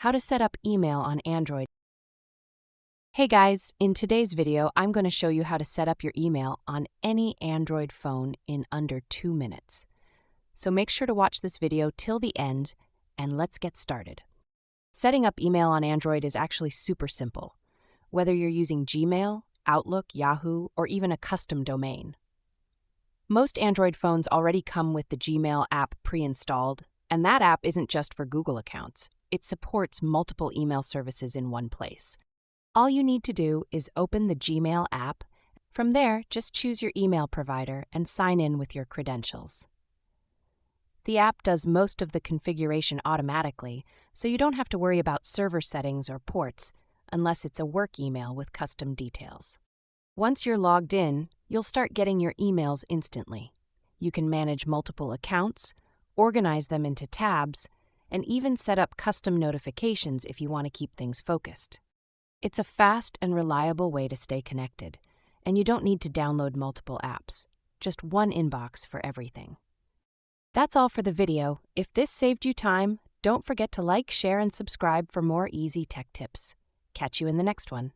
How to set up email on Android. Hey guys, in today's video, I'm going to show you how to set up your email on any Android phone in under 2 minutes. So make sure to watch this video till the end, and let's get started. Setting up email on Android is actually super simple, whether you're using Gmail, Outlook, Yahoo, or even a custom domain. Most Android phones already come with the Gmail app pre-installed, and that app isn't just for Google accounts. It supports multiple email services in one place. All you need to do is open the Gmail app. From there, just choose your email provider and sign in with your credentials. The app does most of the configuration automatically, so you don't have to worry about server settings or ports unless it's a work email with custom details. Once you're logged in, you'll start getting your emails instantly. You can manage multiple accounts, organize them into tabs, and even set up custom notifications if you want to keep things focused. It's a fast and reliable way to stay connected, and you don't need to download multiple apps, just one inbox for everything. That's all for the video. If this saved you time, don't forget to like, share, and subscribe for more easy tech tips. Catch you in the next one.